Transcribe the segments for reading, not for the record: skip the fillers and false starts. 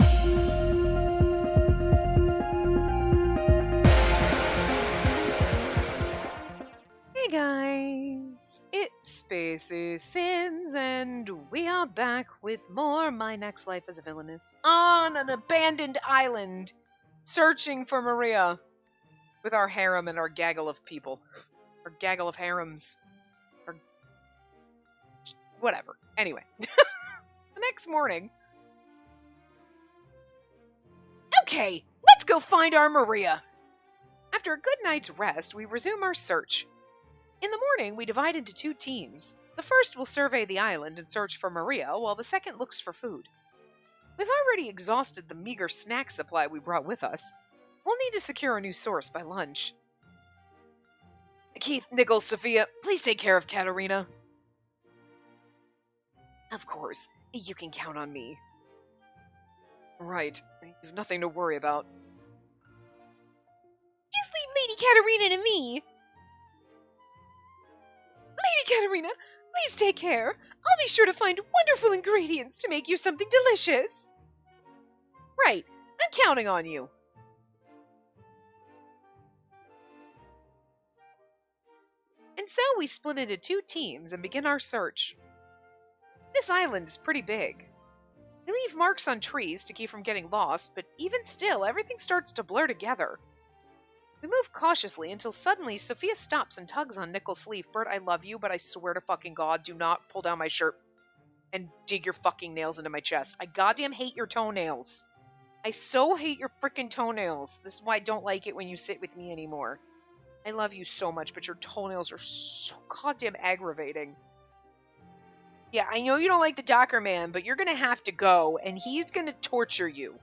Hey guys, it's Spacey Sins, and we are back with more My Next Life as a Villainess on an abandoned island, searching for Maria with our harem and our gaggle of people. Our gaggle of harems. Or whatever. Anyway, the next morning. Okay, let's go find our Maria. After a good night's rest, we resume our search. In the morning, we divide into two teams. The first will survey the island and search for Maria, while the second looks for food. We've already exhausted the meager snack supply we brought with us. We'll need to secure a new source by lunch. Keith, Nichols, Sophia, please take care of Katerina. Of course, you can count on me. Right, you've nothing to worry about. Just leave Lady Katerina to me. Lady Katerina, please take care. I'll be sure to find wonderful ingredients to make you something delicious. Right, I'm counting on you. And so we split into two teams and begin our search. This island is pretty big. We leave marks on trees to keep from getting lost, but even still, everything starts to blur together. We move cautiously until suddenly Sophia stops and tugs on Nichols' sleeve. Bert, I love you, but I swear to fucking God, do not pull down my shirt and dig your fucking nails into my chest. I goddamn hate your toenails. I so hate your freaking toenails. This is why I don't like it when you sit with me anymore. I love you so much, but your toenails are so goddamn aggravating. Yeah, I know you don't like the Docker man, but you're gonna have to go, and he's gonna torture you.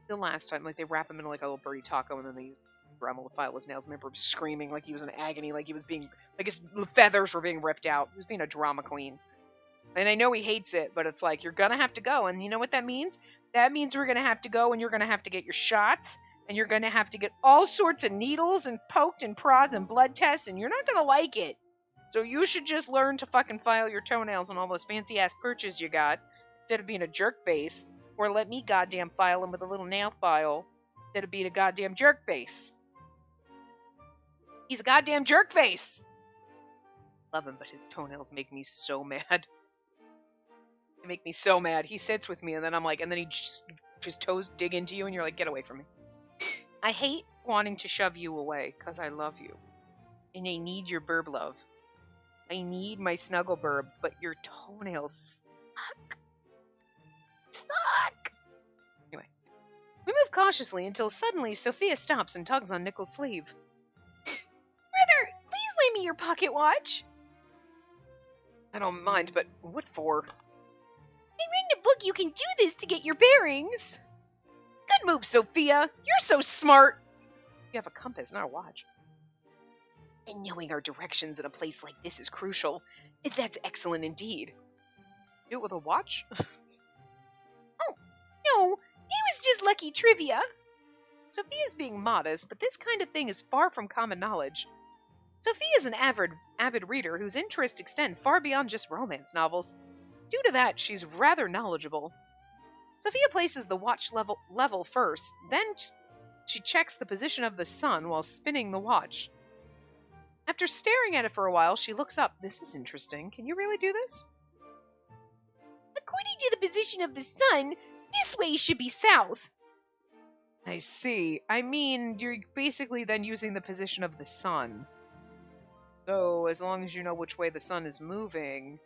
The last time, like, they wrap him in like a little birdie taco, and then they use Dremel to file his nails. I remember him screaming like he was in agony, like he was being, like his feathers were being ripped out. He was being a drama queen. And I know he hates it, but it's like, you're gonna have to go, and you know what that means? That means we're gonna have to go, and you're gonna have to get your shots, and you're gonna have to get all sorts of needles, and poked, and prods, and blood tests, and you're not gonna like it. So you should just learn to fucking file your toenails on all those fancy-ass perches you got, instead of being a jerk face. Or let me goddamn file him with a little nail file instead of being a goddamn jerk face. He's a goddamn jerk face. Love him, but his toenails make me so mad. They make me so mad. He sits with me, and then I'm like, and then his toes dig into you, and you're like, get away from me. I hate wanting to shove you away, because I love you. And I need your burb love. I need my snuggle burb, but your toenails suck. Anyway, we move cautiously until suddenly Sophia stops and tugs on Nichols' sleeve. Brother, please lend me your pocket watch. I don't mind, but what for? I read in a book you can do this to get your bearings. Good move, Sophia. You're so smart. You have a compass, not a watch. And knowing our directions in a place like this is crucial. That's excellent indeed. Do it with a watch? No, it was just lucky trivia. Sophia's being modest, but this kind of thing is far from common knowledge. Sophia is an avid reader whose interests extend far beyond just romance novels. Due to that, she's rather knowledgeable. Sophia places the watch level first, then she checks the position of the sun while spinning the watch. After staring at it for a while, she looks up. This is interesting. Can you really do this? According to the position of the sun, this way should be south. I see. I mean, you're basically then using the position of the sun. So, as long as you know which way the sun is moving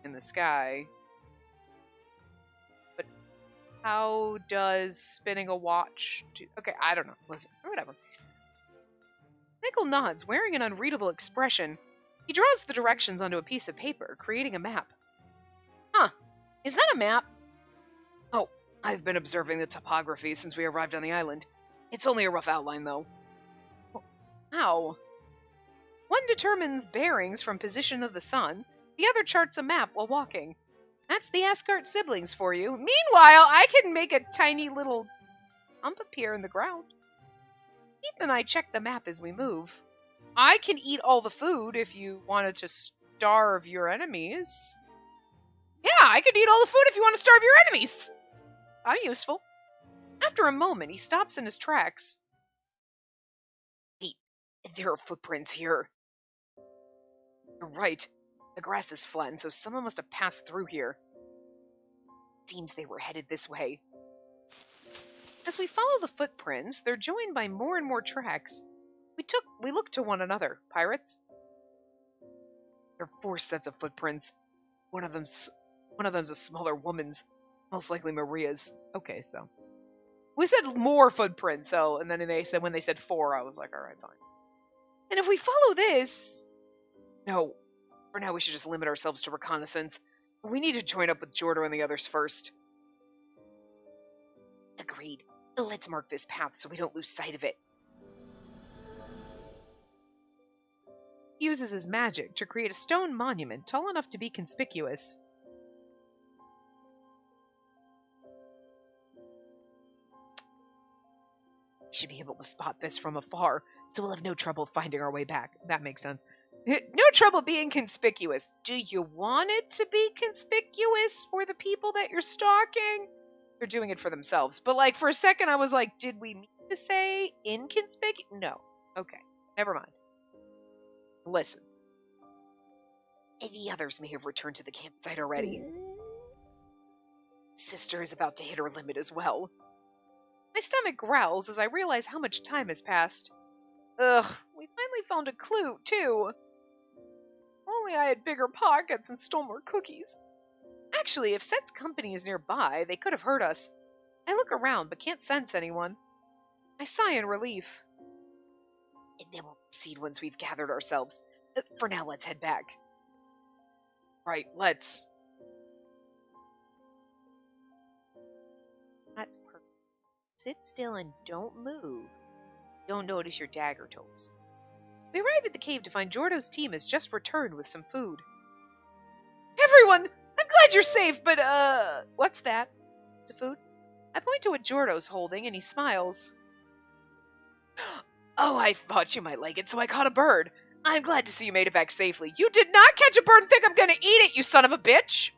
in the sky. But how does spinning a watch do... Okay, I don't know. Listen, whatever. Nickel nods, wearing an unreadable expression. He draws the directions onto a piece of paper, creating a map. Huh. Is that a map? Oh, I've been observing the topography since we arrived on the island. It's only a rough outline, though. How? One determines bearings from position of the sun, the other charts a map while walking. That's the Asgard siblings for you. Meanwhile, I can make a tiny little hump appear in the ground. Ethan and I check the map as we move. I can eat all the food if you wanted to starve your enemies. Yeah, I could eat all the food if you want to starve your enemies. I'm useful. After a moment, he stops in his tracks. Wait, there are footprints here. You're right. The grass is flattened, so someone must have passed through here. Seems they were headed this way. As we follow the footprints, they're joined by more and more tracks. We look to one another. Pirates? There are 4 sets of footprints. One of them's a smaller woman's, most likely Maria's. Okay, so we said more footprints, so and then when they said 4, I was like, all right, fine. And if we follow this, no, for now we should just limit ourselves to reconnaissance. We need to join up with Jordo and the others first. Agreed. Let's mark this path so we don't lose sight of it. He uses his magic to create a stone monument tall enough to be conspicuous. We should be able to spot this from afar, so we'll have no trouble finding our way back. That makes sense. No trouble being conspicuous. Do you want it to be conspicuous for the people that you're stalking? They're doing it for themselves. But, like, for a second I was like, did we mean to say inconspicuous? No. Okay. Never mind. Listen. The others may have returned to the campsite already. Sister is about to hit her limit as well. My stomach growls as I realize how much time has passed. Ugh, we finally found a clue, too. Only I had bigger pockets and stole more cookies. Actually, if Set's company is nearby, they could have heard us. I look around, but can't sense anyone. I sigh in relief. And then we'll proceed once we've gathered ourselves. For now, let's head back. Right, let's. That's perfect. Sit still and don't move. Don't notice your dagger toes. We arrive at the cave to find Jordo's team has just returned with some food. Everyone! I'm glad you're safe, but, what's that? It's a food? I point to what Jordo's holding, and he smiles. Oh, I thought you might like it, so I caught a bird. I'm glad to see you made it back safely. You did not catch a bird and think I'm gonna eat it, you son of a bitch!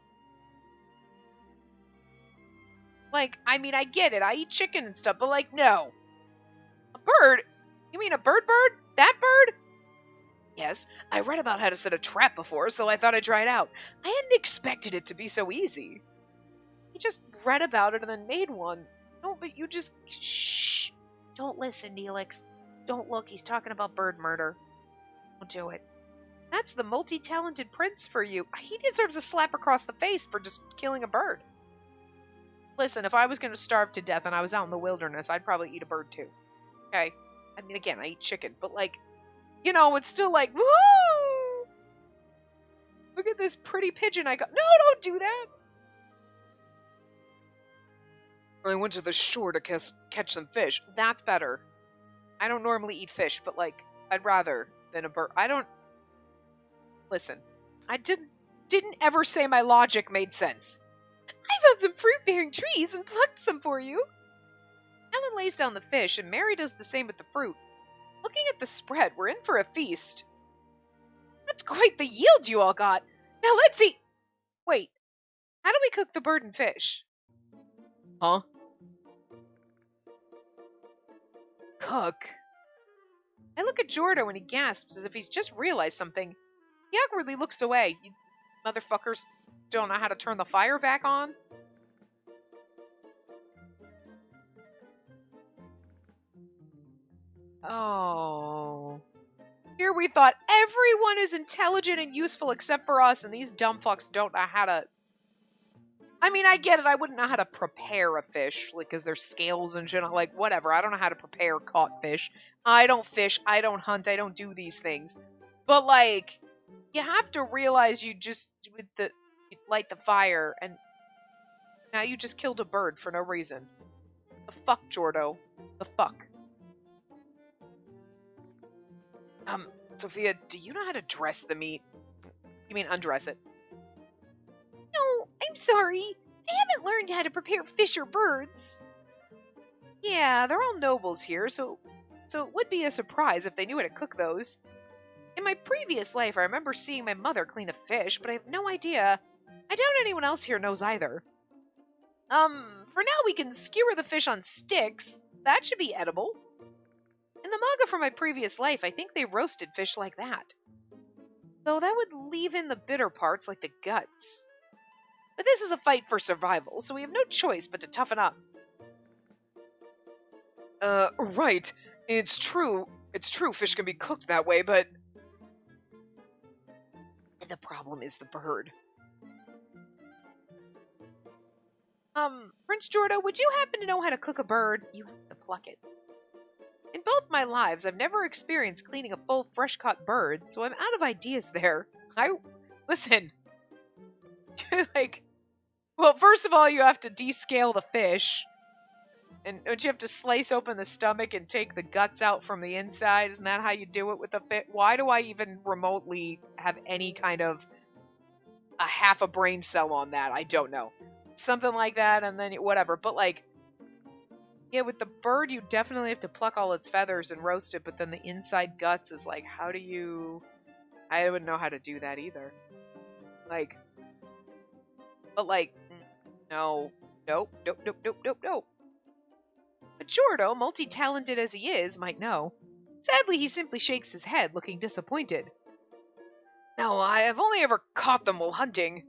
Like, I mean, I get it. I eat chicken and stuff, but, like, no. A bird? You mean a bird? That bird? Yes, I read about how to set a trap before, so I thought I'd try it out. I hadn't expected it to be so easy. He just read about it and then made one. No, but you just... Shh. Don't listen, Neelix. Don't look, he's talking about bird murder. Don't do it. That's the multi-talented prince for you. He deserves a slap across the face for just killing a bird. Listen, if I was going to starve to death and I was out in the wilderness, I'd probably eat a bird too. Okay? I mean, again, I eat chicken, but, like, you know, it's still like, woo! Look at this pretty pigeon I got. No, don't do that! I went to the shore to catch some fish. That's better. I don't normally eat fish, but, like, I'd rather than a bird. I don't... Listen, I didn't ever say my logic made sense. I found some fruit-bearing trees and plucked some for you. Ellen lays down the fish, and Mary does the same with the fruit. Looking at the spread, we're in for a feast. That's quite the yield you all got. Now let's eat... Wait, how do we cook the bird and fish? Huh? Cook? I look at Jordo and he gasps as if he's just realized something. He awkwardly looks away. You motherfuckers don't know how to turn the fire back on? Oh. Here we thought everyone is intelligent and useful except for us, and these dumb fucks don't know how to... I mean, I get it. I wouldn't know how to prepare a fish, like, because there's scales and shit. Like, whatever. I don't know how to prepare caught fish. I don't fish. I don't hunt. I don't do these things. But, like, you have to realize you just, you light the fire, and now you just killed a bird for no reason. The fuck, Jordo? The fuck? Sophia, do you know how to dress the meat? You mean undress it? No, I'm sorry. I haven't learned how to prepare fish or birds. Yeah, they're all nobles here, so it would be a surprise if they knew how to cook those. In my previous life, I remember seeing my mother clean a fish, but I have no idea. I doubt anyone else here knows either. For now we can skewer the fish on sticks. That should be edible. In the manga from my previous life, I think they roasted fish like that. Though that would leave in the bitter parts like the guts. But this is a fight for survival, so we have no choice but to toughen up. Right. It's true. It's true fish can be cooked that way, but... The problem is the bird. Prince Jordo, would you happen to know how to cook a bird? You have to pluck it. In both my lives, I've never experienced cleaning a full, fresh-caught bird, so I'm out of ideas there. Listen. Well, first of all, you have to descale the fish. And don't you have to slice open the stomach and take the guts out from the inside? Isn't that how you do it with the fish? Why do I even remotely have any kind of a half a brain cell on that? I don't know. Something like that, and then whatever. But yeah, with the bird, you definitely have to pluck all its feathers and roast it, but then the inside guts is how do you... I wouldn't know how to do that either. No. Nope. But Jordo, multi-talented as he is, might know. Sadly, he simply shakes his head, looking disappointed. No, I have only ever caught them while hunting.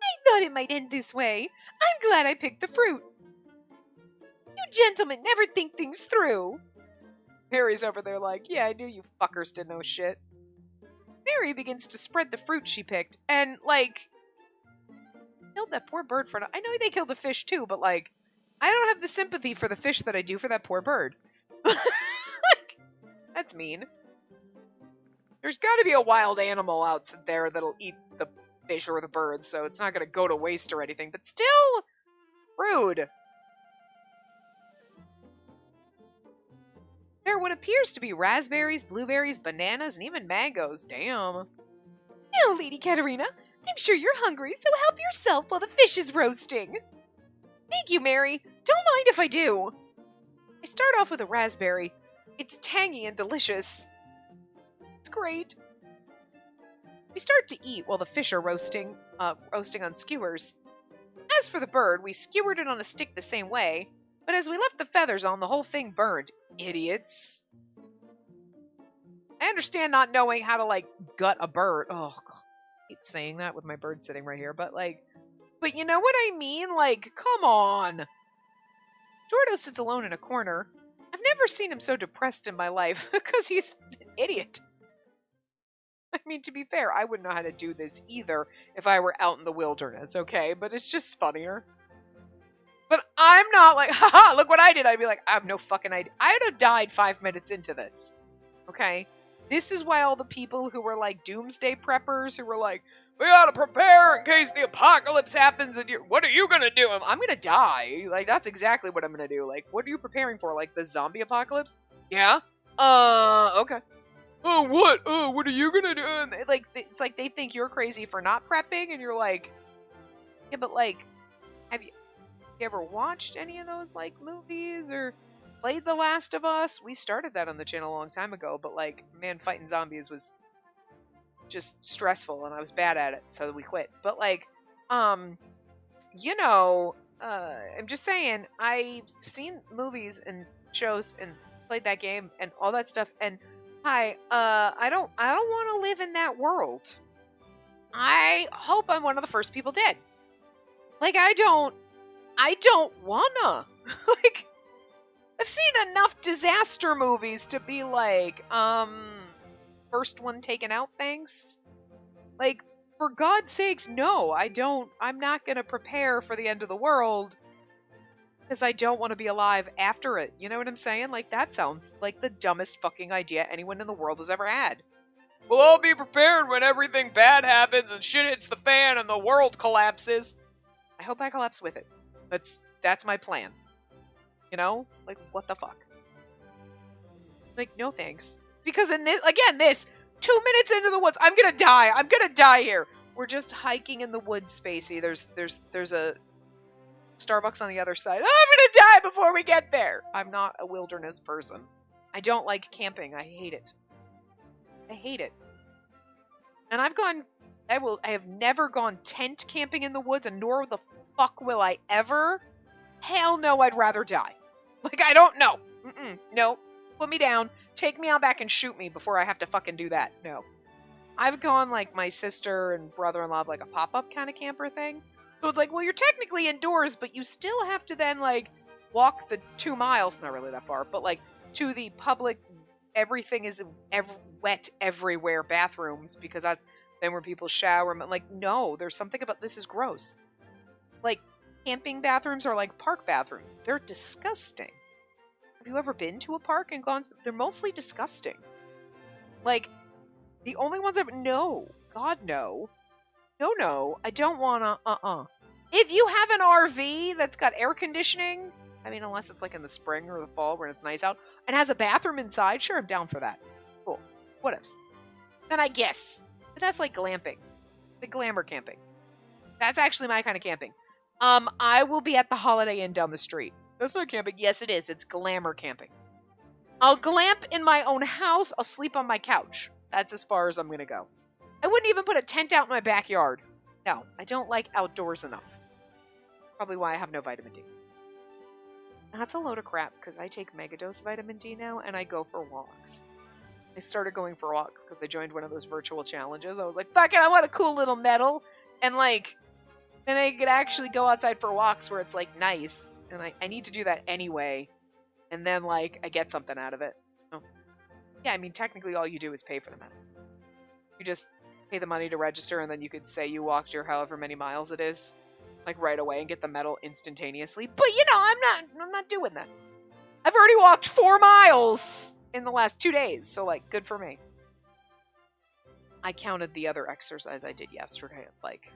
I thought it might end this way. I'm glad I picked the fruit. You gentlemen never think things through. Mary's over there yeah, I knew you fuckers didn't know shit. Mary begins to spread the fruit she picked, and, killed that poor bird for... I know they killed a fish too, but, I don't have the sympathy for the fish that I do for that poor bird. That's mean. There's gotta be a wild animal out there that'll eat the fish or the bird, so it's not gonna go to waste or anything, but still rude. There are what appears to be raspberries, blueberries, bananas, and even mangoes. Damn. Now, Lady Katerina, I'm sure you're hungry, so help yourself while the fish is roasting. Thank you, Mary. Don't mind if I do. I start off with a raspberry. It's tangy and delicious. It's great. We start to eat while the fish are roasting on skewers. As for the bird, we skewered it on a stick the same way, but as we left the feathers on, the whole thing burned. Idiots. I understand not knowing how to, gut a bird. Oh, God. I hate saying that with my bird sitting right here, but, but you know what I mean? Come on. Jordo sits alone in a corner. I've never seen him so depressed in my life, because he's an idiot. I mean, to be fair, I wouldn't know how to do this either if I were out in the wilderness, okay? But it's just funnier. But I'm not haha, look what I did. I'd be I have no fucking idea. I'd have died 5 minutes into this, okay? This is why all the people who were doomsday preppers, who were we gotta prepare in case the apocalypse happens, and what are you gonna do? I'm gonna die. That's exactly what I'm gonna do. What are you preparing for? The zombie apocalypse? Yeah? Okay. Oh, what? Oh, what are you gonna do? And it's they think you're crazy for not prepping, and you're yeah, but have you ever watched any of those movies or played The Last of Us? We started that on the channel a long time ago, but man, fighting zombies was just stressful, and I was bad at it, so we quit. But I'm just saying, I've seen movies and shows and played that game and all that stuff, and I don't want to live in that world. I hope I'm one of the first people dead. I don't wanna. I've seen enough disaster movies to be first one taken out, thanks. For God's sakes, no, I'm not gonna prepare for the end of the world because I don't want to be alive after it. You know what I'm saying? That sounds like the dumbest fucking idea anyone in the world has ever had. We'll all be prepared when everything bad happens and shit hits the fan and the world collapses. I hope I collapse with it. That's my plan. You know? What the fuck? No thanks. Because in this, again, 2 minutes into the woods, I'm gonna die. I'm gonna die here. We're just hiking in the woods, Spacey. There's a Starbucks on the other side. I'm gonna die before we get there. I'm not a wilderness person. I don't like camping. I hate it. I hate it. And I've gone I have never gone tent camping in the woods, and nor the fuck will I ever. Hell no, I'd rather die. Like, I don't know. No. Put me down. Take me out back and shoot me before I have to fucking do that. No. I've gone, like, my sister and brother-in-law, like, a pop-up kind of camper thing. So it's like, well, you're technically indoors, but you still have to then, like, walk the 2 miles, not really that far, but, like, to the public, everything is wet everywhere bathrooms, because that's then where people shower. I'm like, no, there's something about this is gross. Like, camping bathrooms are like park bathrooms. They're disgusting. Have you ever been to a park and gone? They're mostly disgusting. Like, the only ones no. God, no. No, I don't wanna, If you have an RV that's got air conditioning, I mean, unless it's like in the spring or the fall when it's nice out, and has a bathroom inside, sure, I'm down for that. Cool. Whatevs. Then I guess. But that's like glamping. The glamour camping. That's actually my kind of camping. I will be at the Holiday Inn down the street. That's not camping. Yes, it is. It's glamour camping. I'll glamp in my own house. I'll sleep on my couch. That's as far as I'm going to go. I wouldn't even put a tent out in my backyard. No, I don't like outdoors enough. Probably why I have no vitamin D. That's a load of crap, because I take megadose vitamin D now, and I go for walks. I started going for walks because I joined one of those virtual challenges. I was like, fuck it, I want a cool little medal. And, like, then I could actually go outside for walks where it's, like, nice. And I need to do that anyway. And then, like, I get something out of it. So, yeah, I mean, technically all you do is pay for the medal. You just pay the money to register, and then you could say you walked your however many miles it is, like, right away and get the medal instantaneously. But, you know, I'm not doing that. I've already walked 4 miles in the last 2 days, so, like, good for me. I counted the other exercise I did yesterday at, like,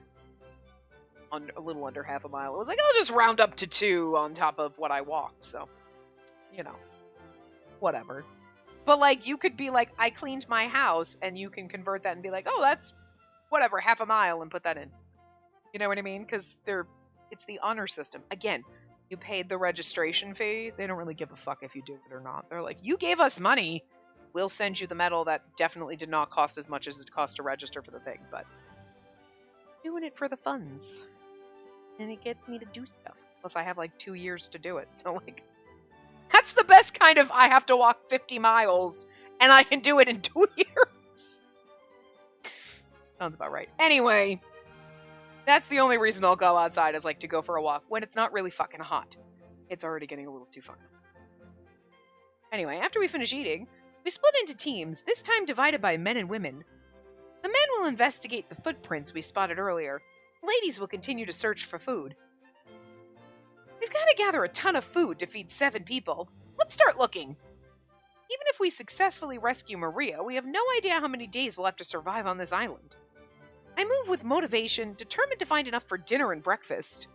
a little under half a mile. I was like, I'll just round up to 2 on top of what I walked, so, you know, whatever. But, like, you could be like, I cleaned my house, and you can convert that and be like, oh, that's, whatever, half a mile, and put that in. You know what I mean? Because it's the honor system. Again, you paid the registration fee. They don't really give a fuck if you do it or not. They're like, you gave us money. We'll send you the medal. That definitely did not cost as much as it cost to register for the thing, but doing it for the funds. And it gets me to do stuff. Plus, I have, like, 2 years to do it. So, like, that's the best kind of I have to walk 50 miles, and I can do it in 2 years. Sounds about right. Anyway, that's the only reason I'll go outside is, like, to go for a walk when it's not really fucking hot. It's already getting a little too fun. Anyway, after we finish eating, we split into teams, this time divided by men and women. The men will investigate the footprints we spotted earlier. The ladies will continue to search for food. We've got to gather a ton of food to feed 7 people. Let's start looking. Even if we successfully rescue Maria, we have no idea how many days we'll have to survive on this island. I move with motivation, determined to find enough for dinner and breakfast.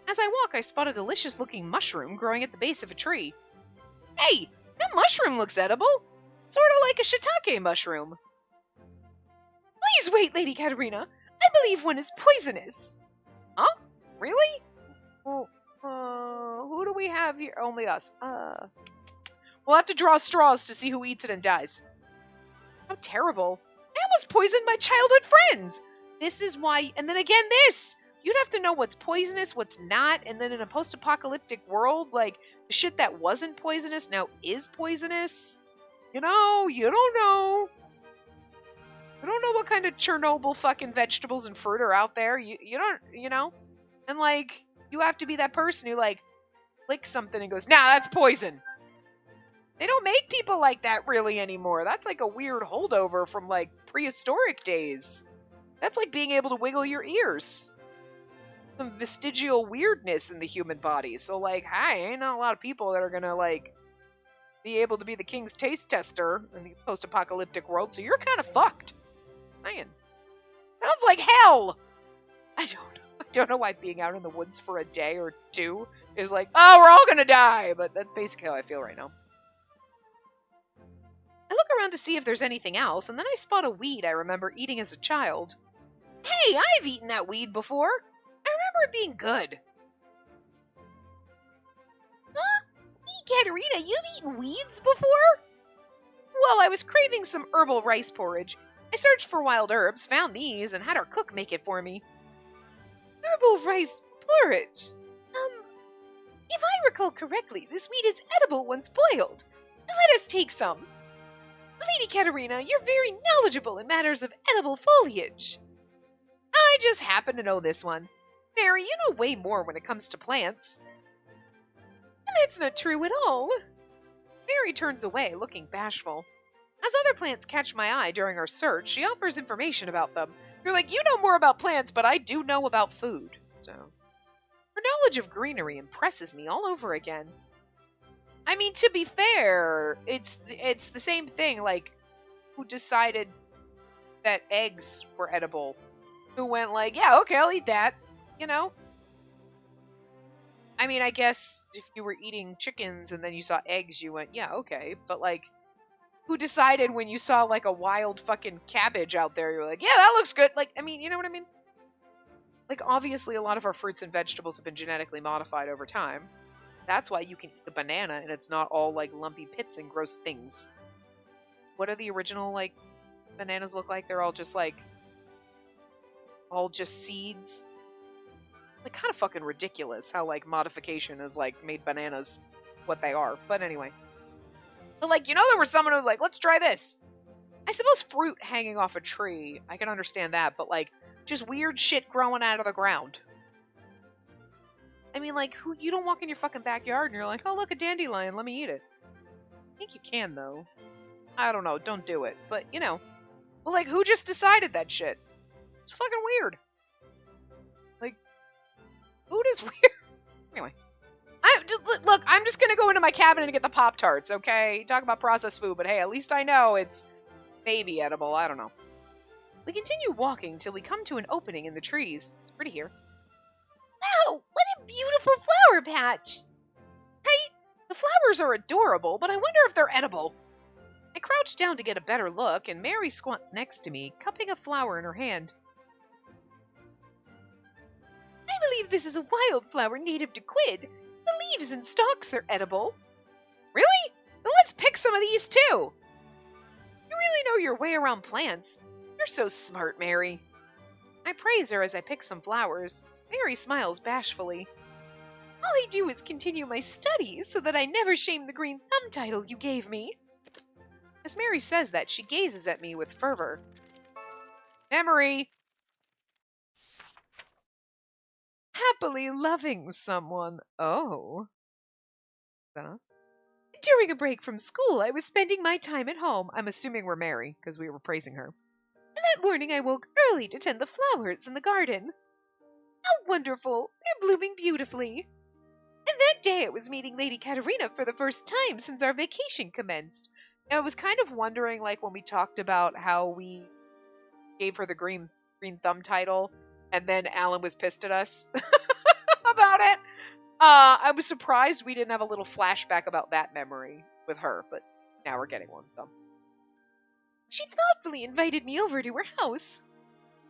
As I walk, I spot a delicious-looking mushroom growing at the base of a tree. Hey, that mushroom looks edible. Sort of like a shiitake mushroom. Please wait, Lady Katerina. I believe one is poisonous. Huh? Really? Well, who do we have here? Only us. We'll have to draw straws to see who eats it and dies. How terrible. I almost poisoned my childhood friends. This is why, and then again this. You'd have to know what's poisonous, what's not, and then in a post-apocalyptic world, like, the shit that wasn't poisonous now is poisonous. You know, you don't know. You don't know what kind of Chernobyl fucking vegetables and fruit are out there. You don't, you know? And, like, you have to be that person who, like, licks something and goes, nah, that's poison. They don't make people like that really anymore. That's like a weird holdover from, like, prehistoric days. That's like being able to wiggle your ears. Some vestigial weirdness in the human body. So, like, hi, ain't not a lot of people that are gonna, like, be able to be the king's taste tester in the post-apocalyptic world, so you're kind of fucked. Man. Sounds like hell! I don't know why being out in the woods for a day or 2 is like, oh, we're all gonna die! But that's basically how I feel right now. I look around to see if there's anything else, and then I spot a weed I remember eating as a child. Hey, I've eaten that weed before! I remember it being good. Huh? Lady Katerina, you've eaten weeds before? Well, I was craving some herbal rice porridge. I searched for wild herbs, found these, and had our cook make it for me. Herbal rice porridge. If I recall correctly, this wheat is edible once boiled. Let us take some. Lady Katerina, you're very knowledgeable in matters of edible foliage. I just happen to know this one. Mary, you know way more when it comes to plants. That's not true at all. Mary turns away, looking bashful. As other plants catch my eye during our search, she offers information about them. You're like, you know more about plants, but I do know about food. So, her knowledge of greenery impresses me all over again. I mean, to be fair, it's the same thing, like, who decided that eggs were edible? Who went like, yeah, okay, I'll eat that, you know? I mean, I guess if you were eating chickens and then you saw eggs, you went, yeah, okay, but like, who decided when you saw like a wild fucking cabbage out there, you were like, yeah, that looks good, like, I mean, you know what I mean? Like, obviously a lot of our fruits and vegetables have been genetically modified over time. That's why you can eat a banana and it's not all like lumpy pits and gross things. What do the original like bananas look like? They're all just seeds. Like, kind of fucking ridiculous how like modification has like made bananas what they are. But anyway. But like, you know, there was someone who was like, let's try this. I suppose fruit hanging off a tree, I can understand that, but like just weird shit growing out of the ground. I mean, like, you don't walk in your fucking backyard and you're like, oh, look, a dandelion, let me eat it. I think you can, though. I don't know, don't do it. But, you know, well, like, who just decided that shit? It's fucking weird. Like, food is weird. Anyway. Look, I'm just gonna go into my cabinet and get the Pop-Tarts, okay? Talk about processed food, but hey, at least I know it's maybe edible, I don't know. We continue walking till we come to an opening in the trees. It's pretty here. Wow, what a beautiful flower patch! Right? The flowers are adorable, but I wonder if they're edible. I crouch down to get a better look, and Mary squats next to me, cupping a flower in her hand. I believe this is a wildflower native to Quid. The leaves and stalks are edible. Really? Then let's pick some of these too. You really know your way around plants. You're so smart, Mary. I praise her as I pick some flowers. Mary smiles bashfully. All I do is continue my studies so that I never shame the green thumb title you gave me. As Mary says that, she gazes at me with fervor. Memory! Happily loving someone. Oh. Is that us? During a break from school, I was spending my time at home. I'm assuming we're Mary, because we were praising her. And that morning I woke early to tend the flowers in the garden. How wonderful! They're blooming beautifully. And that day I was meeting Lady Katerina for the first time since our vacation commenced. Now, I was kind of wondering, like, when we talked about how we gave her the green thumb title, and then Alan was pissed at us about it. I was surprised we didn't have a little flashback about that memory with her, but now we're getting one, so. She thoughtfully invited me over to her house.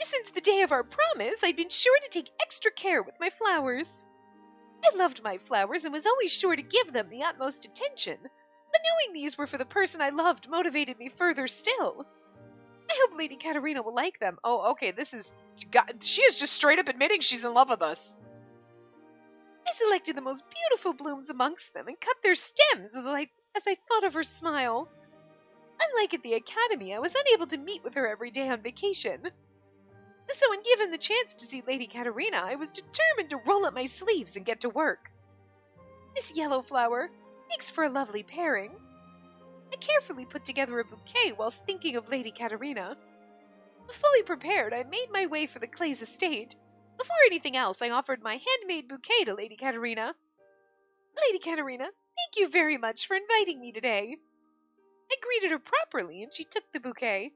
Since the day of our promise, I'd been sure to take extra care with my flowers. I loved my flowers and was always sure to give them the utmost attention, but knowing these were for the person I loved motivated me further still. I hope Lady Katerina will like them. Oh, okay, she is just straight up admitting she's in love with us. I selected the most beautiful blooms amongst them and cut their stems as I thought of her smile. Unlike at the academy, I was unable to meet with her every day on vacation. So when given the chance to see Lady Katerina, I was determined to roll up my sleeves and get to work. This yellow flower makes for a lovely pairing. I carefully put together a bouquet whilst thinking of Lady Katerina. Fully prepared, I made my way for the Clay's estate. Before anything else, I offered my handmade bouquet to Lady Katerina. Lady Katerina, thank you very much for inviting me today. I greeted her properly, and she took the bouquet.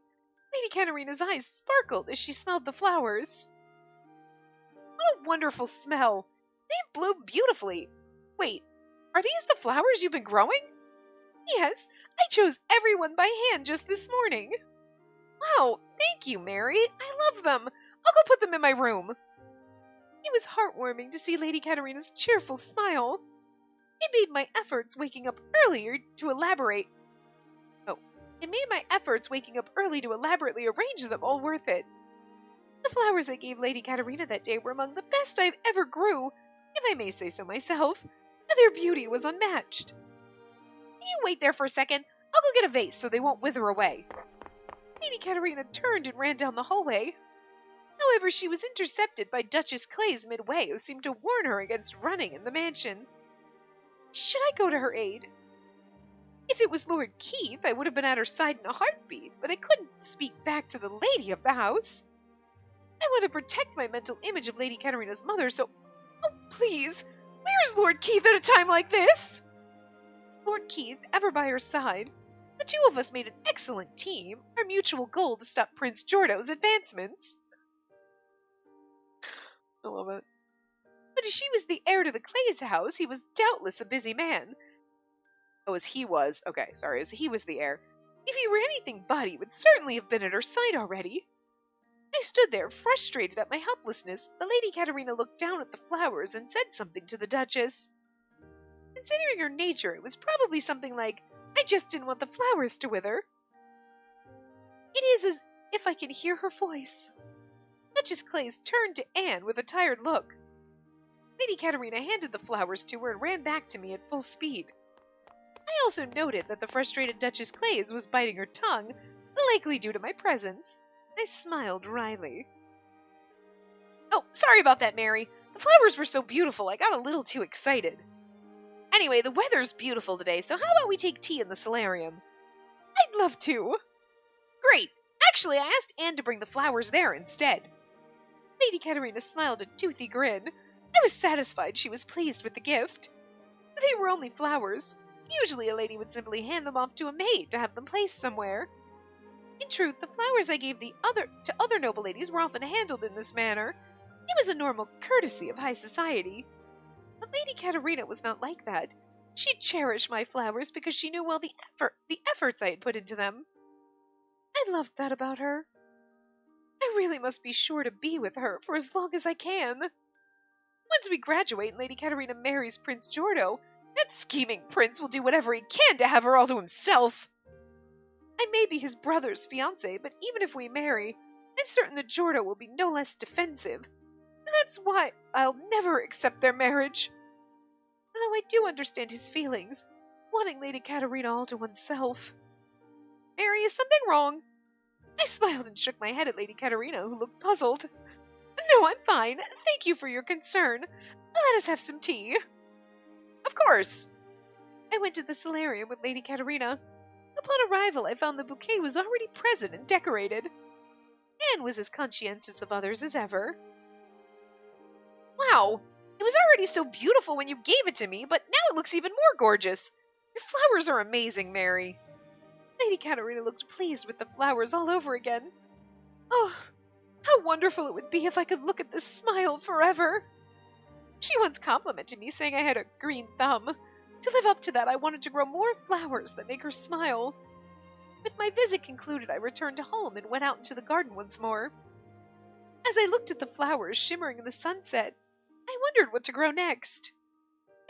Lady Katerina's eyes sparkled as she smelled the flowers. What a wonderful smell! They bloom beautifully. Wait, are these the flowers you've been growing? Yes, I chose every one by hand just this morning. Wow, thank you, Mary. I love them. I'll go put them in my room. It was heartwarming to see Lady Katerina's cheerful smile. It made my efforts waking up earlier to elaborate. Oh, It made my efforts waking up early to elaborately arrange them all worth it. The flowers I gave Lady Katerina that day were among the best I've ever grew, if I may say so myself. Their beauty was unmatched. Can you wait there for a second? I'll go get a vase so they won't wither away. Lady Katerina turned and ran down the hallway. However, she was intercepted by Duchess Clays midway, who seemed to warn her against running in the mansion. Should I go to her aid? If it was Lord Keith, I would have been at her side in a heartbeat, but I couldn't speak back to the lady of the house. I want to protect my mental image of Lady Katerina's mother, so... Oh, please! Where's Lord Keith at a time like this? Lord Keith, ever by her side. The two of us made an excellent team, our mutual goal to stop Prince Jordo's advancements. I love it. But as she was the heir to the Clays house, he was doubtless a busy man. Oh, as he was. Okay, sorry, as he was the heir. If he were anything but, he would certainly have been at her side already. I stood there, frustrated at my helplessness, but Lady Katerina looked down at the flowers and said something to the Duchess. Considering her nature, it was probably something like, I just didn't want the flowers to wither. It is as if I can hear her voice. Duchess Clays turned to Anne with a tired look. Lady Katerina handed the flowers to her and ran back to me at full speed. I also noted that the frustrated Duchess Clays was biting her tongue, likely due to my presence. I smiled wryly. Oh, sorry about that, Mary. The flowers were so beautiful, I got a little too excited. Anyway, the weather's beautiful today, so how about we take tea in the solarium? I'd love to. Great. Actually, I asked Anne to bring the flowers there instead. Lady Katerina smiled a toothy grin. I was satisfied she was pleased with the gift. They were only flowers. Usually a lady would simply hand them off to a maid to have them placed somewhere. In truth, the flowers I gave to other noble ladies were often handled in this manner. It was a normal courtesy of high society. But Lady Katerina was not like that. She cherished my flowers because she knew well the efforts I had put into them. I loved that about her. I really must be sure to be with her for as long as I can. Once we graduate and Lady Katerina marries Prince Jordo, that scheming prince will do whatever he can to have her all to himself. I may be his brother's fiancée, but even if we marry, I'm certain that Jordo will be no less defensive. And that's why I'll never accept their marriage. Although I do understand his feelings, wanting Lady Katerina all to oneself. Mary, is something wrong? I smiled and shook my head at Lady Katerina, who looked puzzled. No, I'm fine. Thank you for your concern. Let us have some tea. Of course. I went to the solarium with Lady Katerina. Upon arrival, I found the bouquet was already present and decorated. Anne was as conscientious of others as ever. Wow, it was already so beautiful when you gave it to me, but now it looks even more gorgeous. Your flowers are amazing, Mary. Lady Katerina looked pleased with the flowers all over again. Oh, how wonderful it would be if I could look at this smile forever. She once complimented me, saying I had a green thumb. To live up to that, I wanted to grow more flowers that make her smile. With my visit concluded, I returned home and went out into the garden once more. As I looked at the flowers shimmering in the sunset, I wondered what to grow next.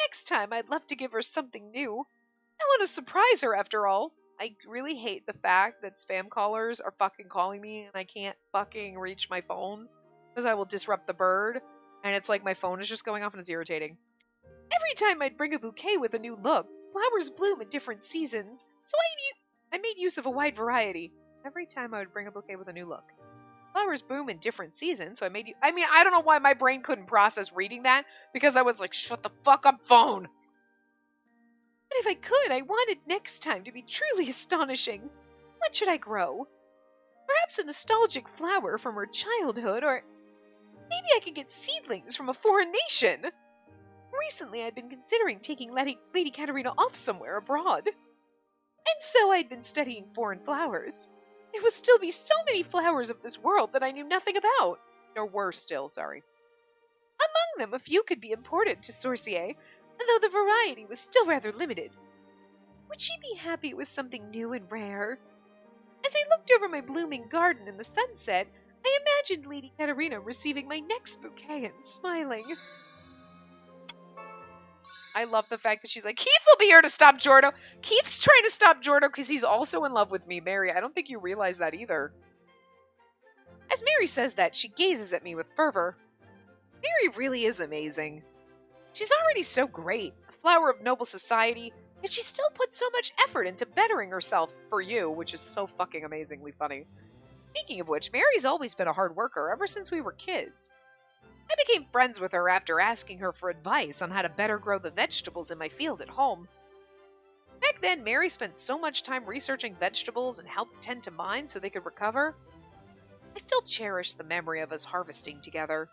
Next time, I'd love to give her something new. I want to surprise her, after all. I really hate the fact that spam callers are fucking calling me and I can't fucking reach my phone because I will disrupt the bird, and it's like my phone is just going off and it's irritating. Every time I'd bring a bouquet with a new look, flowers bloom at different seasons, so I made use of a wide variety. Every time I would bring a bouquet with a new look. Flowers bloom in different seasons, so I don't know why my brain couldn't process reading that, because I was like, shut the fuck up, phone! But if I could, I wanted next time to be truly astonishing. What should I grow? Perhaps a nostalgic flower from her childhood, or maybe I could get seedlings from a foreign nation. Recently, I'd been considering taking Lady Katerina off somewhere abroad. And so I'd been studying foreign flowers. There would still be so many flowers of this world that I knew nothing about. Or were still, sorry. Among them, a few could be imported to Sorcier, though the variety was still rather limited. Would she be happy with something new and rare? As I looked over my blooming garden in the sunset, I imagined Lady Katerina receiving my next bouquet and smiling. I love the fact that she's like, Keith will be here to stop Jordo. Keith's trying to stop Jordo because he's also in love with me, Mary. I don't think you realize that either. As Mary says that, she gazes at me with fervor. Mary really is amazing. She's already so great, a flower of noble society, yet she still puts so much effort into bettering herself for you, which is so fucking amazingly funny. Speaking of which, Mary's always been a hard worker ever since we were kids. I became friends with her after asking her for advice on how to better grow the vegetables in my field at home. Back then, Mary spent so much time researching vegetables and helped tend to mine so they could recover. I still cherish the memory of us harvesting together.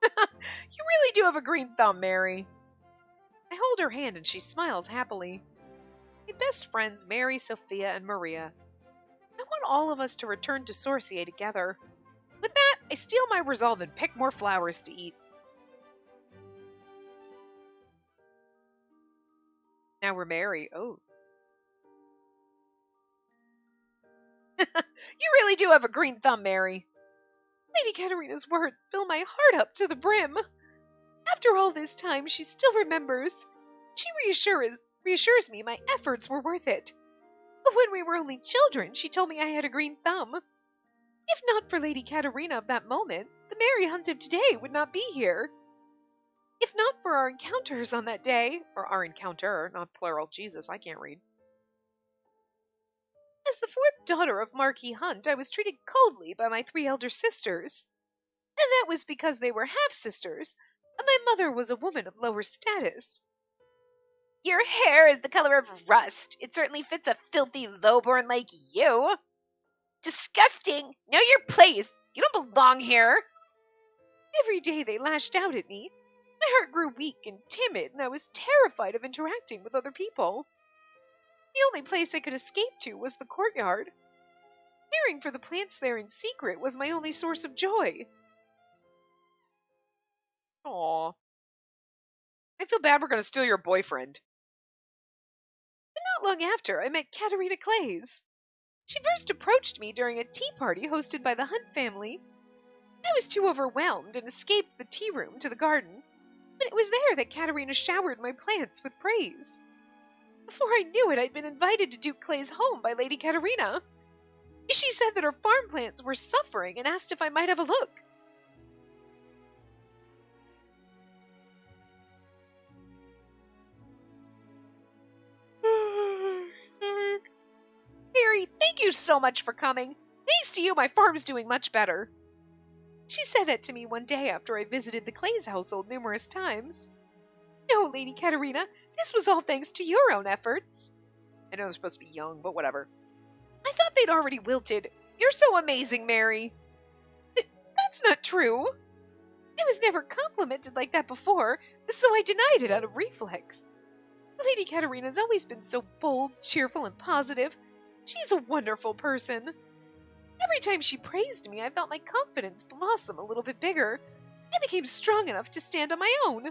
You really do have a green thumb, Mary. I hold her hand and she smiles happily. My best friends, Mary, Sophia, and Maria. I want all of us to return to Sorcier together. With that, I steel my resolve and pick more flowers to eat. Now we're Mary. Oh. You really do have a green thumb, Mary. Lady Katerina's words fill my heart up to the brim. After all this time, she still remembers. She reassures me my efforts were worth it. But when we were only children, she told me I had a green thumb. If not for Lady Katerina of that moment, the Mary Hunt of today would not be here. If not for our encounters on that day, or our encounter, not plural, Jesus, I can't read. As the fourth daughter of Marquis Hunt, I was treated coldly by my 3 elder sisters. And that was because they were half-sisters, and my mother was a woman of lower status. Your hair is the color of rust. It certainly fits a filthy lowborn like you. Disgusting! Know your place! You don't belong here! Every day they lashed out at me. My heart grew weak and timid, and I was terrified of interacting with other people. The only place I could escape to was the courtyard. Caring for the plants there in secret was my only source of joy. Aww. I feel bad we're going to steal your boyfriend. But not long after, I met Katerina Clays. She first approached me during a tea party hosted by the Hunt family. I was too overwhelmed and escaped the tea room to the garden, but it was there that Katerina showered my plants with praise. Before I knew it, I'd been invited to Duke Clay's home by Lady Katerina. She said that her farm plants were suffering and asked if I might have a look. Mary, thank you so much for coming. Thanks to you, my farm's doing much better. She said that to me one day after I visited the Clays household numerous times. No, Lady Katerina, this was all thanks to your own efforts. I know they're supposed to be young, but whatever. I thought they'd already wilted. You're so amazing, Mary. That's not true. I was never complimented like that before, so I denied it out of reflex. Lady Katerina's always been so bold, cheerful, and positive. She's a wonderful person. Every time she praised me, I felt my confidence blossom a little bit bigger. I became strong enough to stand on my own.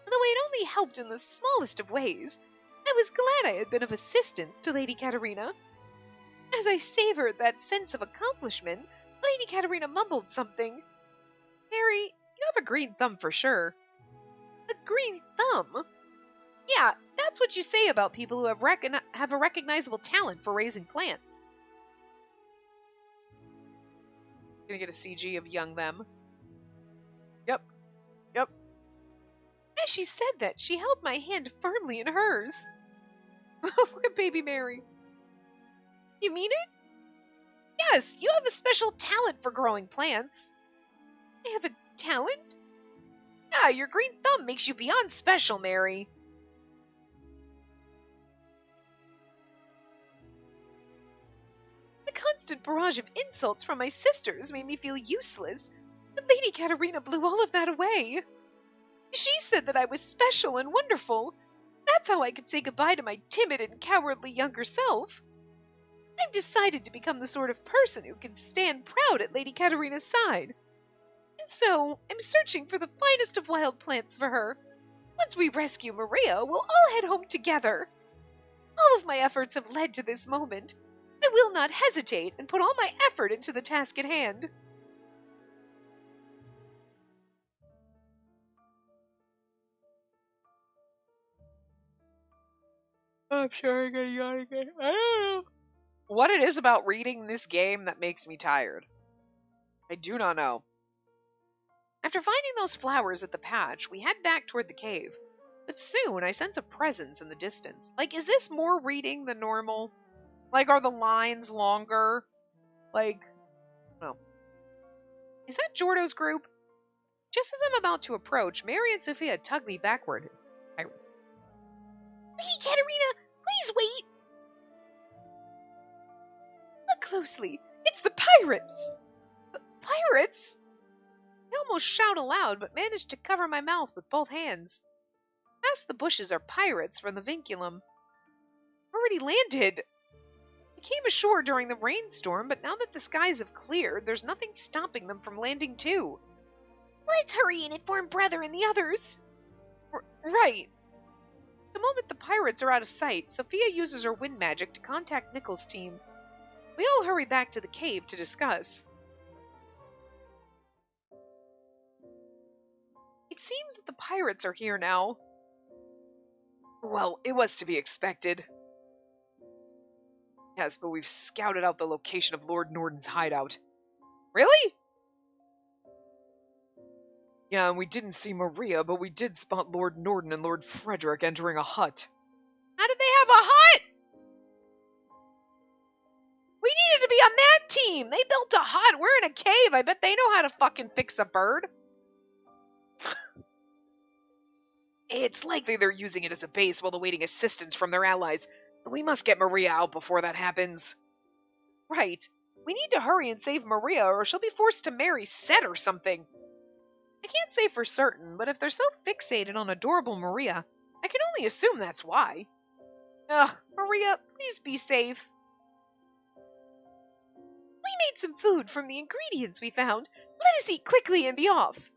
Though it only helped in the smallest of ways, I was glad I had been of assistance to Lady Katerina. As I savored that sense of accomplishment, Lady Katerina mumbled something. Mary, you have a green thumb for sure. A green thumb? Yeah, that's what you say about people who have a recognizable talent for raising plants. Gonna get a CG of young them. Yep. As she said that, she held my hand firmly in hers. Look at baby Mary. You mean it? Yes, you have a special talent for growing plants. I have a talent? Yeah, your green thumb makes you beyond special, Mary. The constant barrage of insults from my sisters made me feel useless, but Lady Katerina blew all of that away. She said that I was special and wonderful. That's how I could say goodbye to my timid and cowardly younger self. I've decided to become the sort of person who can stand proud at Lady Katerina's side. And so, I'm searching for the finest of wild plants for her. Once we rescue Maria, we'll all head home together. All of my efforts have led to this moment. I will not hesitate and put all my effort into the task at hand. I'm sorry, I gotta yawn again. I don't know what it is about reading this game that makes me tired. I do not know. After finding those flowers at the patch, we head back toward the cave. But soon I sense a presence in the distance. Like, is this more reading than normal? Like, are the lines longer? Like, no. Is that Jordo's group? Just as I'm about to approach, Mary and Sophia tug me backward. It's pirates. Wait, Katerina! Please wait! Look closely. It's the pirates! The pirates? I almost shout aloud, but manage to cover my mouth with both hands. Past the bushes are pirates from the vinculum. Already landed. They came ashore during the rainstorm, but now that the skies have cleared, there's nothing stopping them from landing too. Let's hurry and inform Brother and the others. Right. The moment the pirates are out of sight, Sophia uses her wind magic to contact Nickel's team. We all hurry back to the cave to discuss. It seems that the pirates are here now. Well, it was to be expected. Yes, but we've scouted out the location of Lord Norton's hideout. Really? Yeah, and we didn't see Maria, but we did spot Lord Norton and Lord Frederick entering a hut. How did they have a hut? We needed to be on that team! They built a hut! We're in a cave! I bet they know how to fucking fix a bird. It's likely they're using it as a base while awaiting assistance from their allies. We must get Maria out before that happens. Right. We need to hurry and save Maria, or she'll be forced to marry Set or something. I can't say for certain, but if they're so fixated on adorable Maria, I can only assume that's why. Ugh, Maria, please be safe. We made some food from the ingredients we found. Let us eat quickly and be off.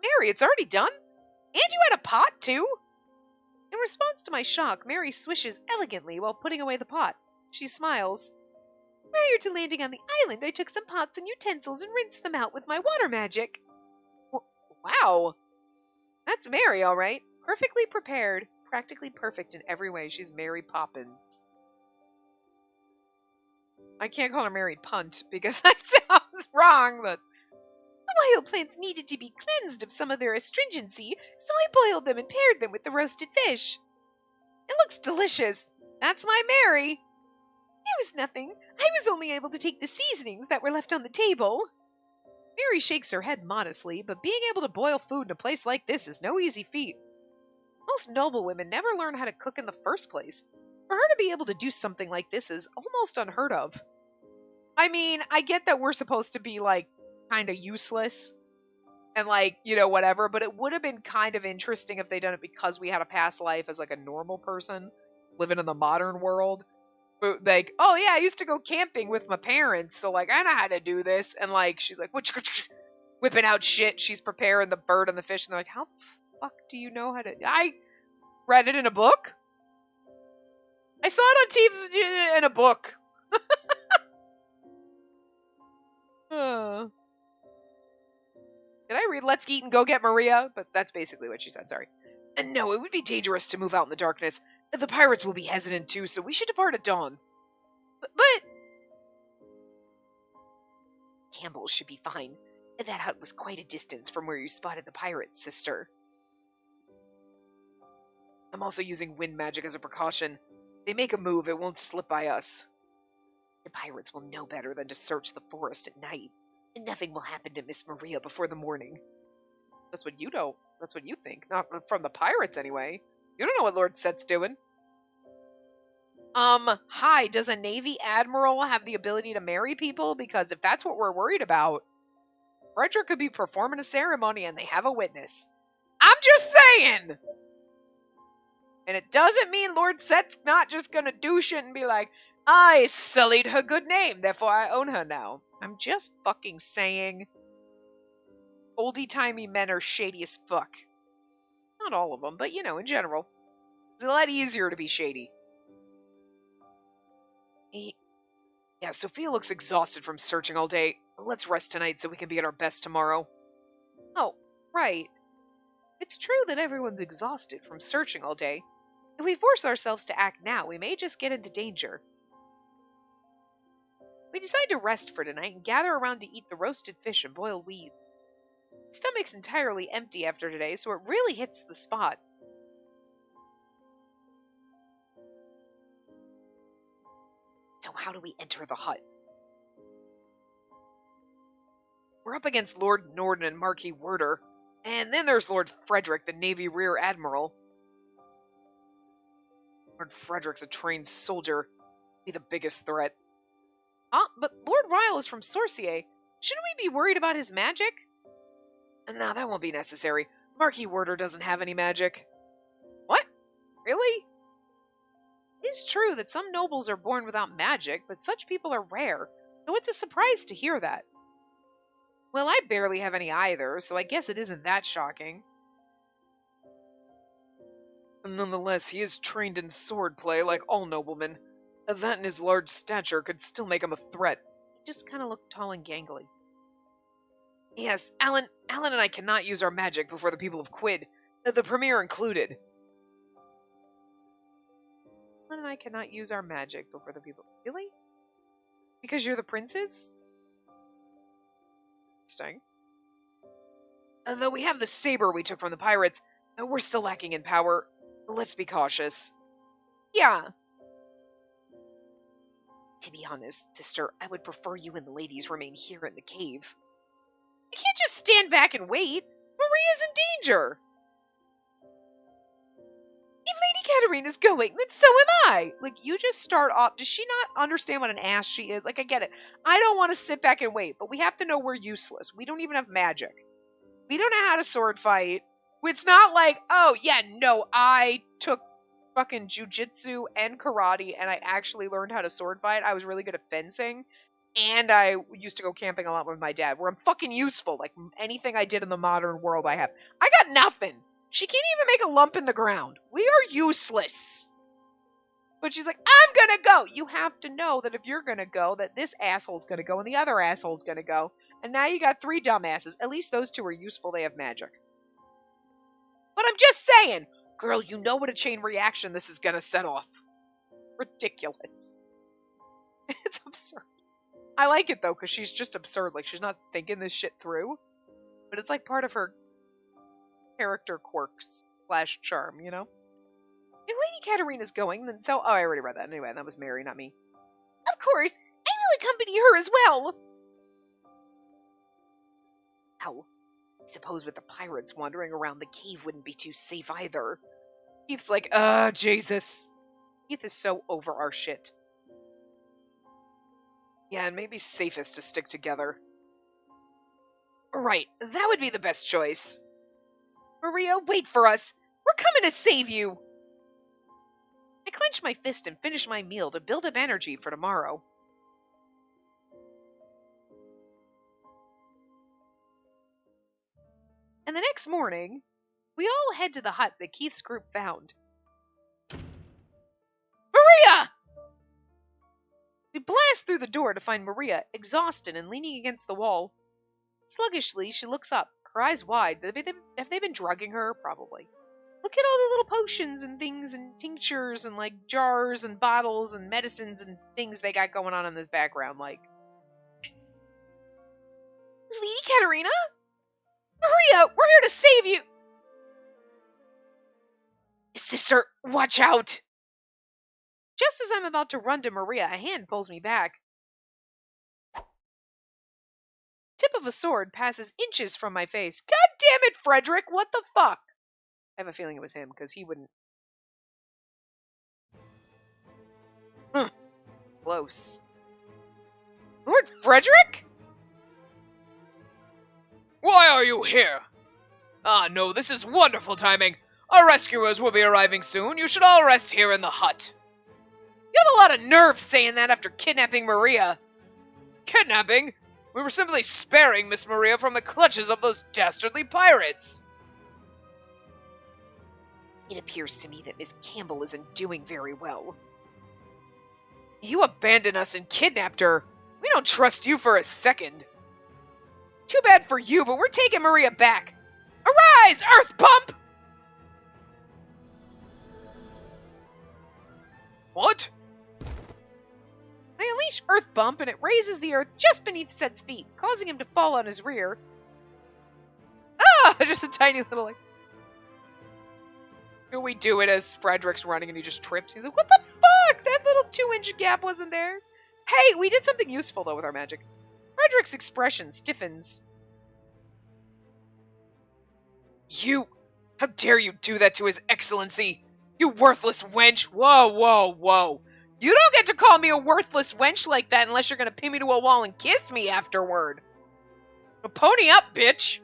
Mary, it's already done? And you had a pot, too? In response to my shock, Mary swishes elegantly while putting away the pot. She smiles. Prior to landing on the island, I took some pots and utensils and rinsed them out with my water magic. Wow. That's Mary, all right. Perfectly prepared. Practically perfect in every way. She's Mary Poppins. I can't call her Mary Punt because that sounds wrong, but... The wild plants needed to be cleansed of some of their astringency, so I boiled them and paired them with the roasted fish. It looks delicious. That's my Mary. It was nothing. I was only able to take the seasonings that were left on the table. Mary shakes her head modestly, but being able to boil food in a place like this is no easy feat. Most noble women never learn how to cook in the first place. For her to be able to do something like this is almost unheard of. I mean, I get that we're supposed to be, like, kind of useless and, like, you know, whatever, but it would have been kind of interesting if they'd done it because we had a past life as, like, a normal person living in the modern world. But, like, oh yeah, I used to go camping with my parents, so, like, I know how to do this. And, like, she's like, whipping out shit. She's preparing the bird and the fish, and they're like, how the fuck do you know how to... I read it in a book. I saw it on TV in a book. Did I read Let's Eat and Go Get Maria? But that's basically what she said, sorry. And no, it would be dangerous to move out in the darkness. The pirates will be hesitant too, so we should depart at dawn. But... Campbell should be fine. That hut was quite a distance from where you spotted the pirates, sister. I'm also using wind magic as a precaution. If they make a move, it won't slip by us. The pirates will know better than to search the forest at night, and nothing will happen to Miss Maria before the morning. That's what you know. That's what you think. Not from the pirates, anyway. You don't know what Lord Set's doing. Hi, does a Navy Admiral have the ability to marry people? Because if that's what we're worried about, Frederick could be performing a ceremony and they have a witness. I'm just saying! And it doesn't mean Lord Set's not just gonna do shit and be like, I sullied her good name, therefore I own her now. I'm just fucking saying. Oldie-timey men are shady as fuck. Not all of them, but you know, in general. It's a lot easier to be shady. Yeah, Sophia looks exhausted from searching all day. Let's rest tonight so we can be at our best tomorrow. Oh, right. It's true that everyone's exhausted from searching all day. If we force ourselves to act now, we may just get into danger. We decide to rest for tonight and gather around to eat the roasted fish and boiled weed. Stomach's entirely empty after today, so it really hits the spot. So how do we enter the hut? We're up against Lord Norden and Marquis Werder, and then there's Lord Frederick, the Navy Rear Admiral. Lord Frederick's a trained soldier. Be the biggest threat. But Lord Ryle is from Sorcier. Shouldn't we be worried about his magic? No, that won't be necessary. Marquis Werder doesn't have any magic. What? Really? It's true that some nobles are born without magic, but such people are rare, so it's a surprise to hear that. Well, I barely have any either, so I guess it isn't that shocking. Nonetheless, he is trained in swordplay like all noblemen. That and his large stature could still make him a threat. He just kind of looked tall and gangly. Yes, Alan and I cannot use our magic before the people of Quid, the Premier included. Alan and I cannot use our magic before the people... Really? Because you're the princess? Interesting. Though we have the saber we took from the pirates, we're still lacking in power. Let's be cautious. Yeah. To be honest, sister, I would prefer you and the ladies remain here in the cave. I can't just stand back and wait. Maria's in danger. If Lady Katarina's going, then so am I. Like, you just start off. Does she not understand what an ass she is? Like, I get it. I don't want to sit back and wait, but we have to know we're useless. We don't even have magic. We don't know how to sword fight. It's not like, oh, yeah, no, I took fucking jujitsu and karate, and I actually learned how to sword fight. I was really good at fencing, and I used to go camping a lot with my dad, where I'm fucking useful. Like, anything I did in the modern world, I have. I got nothing. She can't even make a lump in the ground. We are useless. But she's like, I'm gonna go. You have to know that if you're gonna go, that this asshole's gonna go, and the other asshole's gonna go. And now you got 3 dumbasses. At least those 2 are useful. They have magic. But I'm just saying, girl, you know what a chain reaction this is gonna set off. Ridiculous. It's absurd. I like it, though, because she's just absurd. Like, she's not thinking this shit through. But it's like part of her character quirks / charm, you know? If Lady Katarina's going, then so... Oh, I already read that. Anyway, that was Mary, not me. Of course, I will accompany her as well. How? I suppose with the pirates wandering around, the cave wouldn't be too safe either. Keith's like, Jesus. Keith is so over our shit. Yeah, and maybe safest to stick together. Right, that would be the best choice. Maria, wait for us. We're coming to save you. I clench my fist and finish my meal to build up energy for tomorrow. And the next morning, we all head to the hut that Keith's group found. Maria! We blast through the door to find Maria, exhausted and leaning against the wall. Sluggishly, she looks up, her eyes wide. Have they been drugging her? Probably. Look at all the little potions and things and tinctures and, like, jars and bottles and medicines and things they got going on in this background, like. Lady Katarina? Maria, we're here to save you! Sister, watch out! Just as I'm about to run to Maria, a hand pulls me back. Tip of a sword passes inches from my face. God damn it, Frederick! What the fuck? I have a feeling it was him, because he wouldn't... Close. Lord Frederick? Why are you here? Ah, no, this is wonderful timing. Our rescuers will be arriving soon. You should all rest here in the hut. You have a lot of nerve saying that after kidnapping Maria. Kidnapping? We were simply sparing Miss Maria from the clutches of those dastardly pirates. It appears to me that Miss Campbell isn't doing very well. You abandoned us and kidnapped her. We don't trust you for a second. Too bad for you, but we're taking Maria back. Arise, Earth Pump! earth bump, and it raises the earth just beneath Set's feet, causing him to fall on his rear. Ah! Just a tiny little, like... We do it as Frederick's running and he just trips. He's like, what the fuck? That little 2-inch gap wasn't there. Hey, we did something useful, though, with our magic. Frederick's expression stiffens. You! How dare you do that to His Excellency? You worthless wench! Whoa, whoa, whoa. You don't get to call me a worthless wench like that unless you're gonna pin me to a wall and kiss me afterward. Well, pony up, bitch!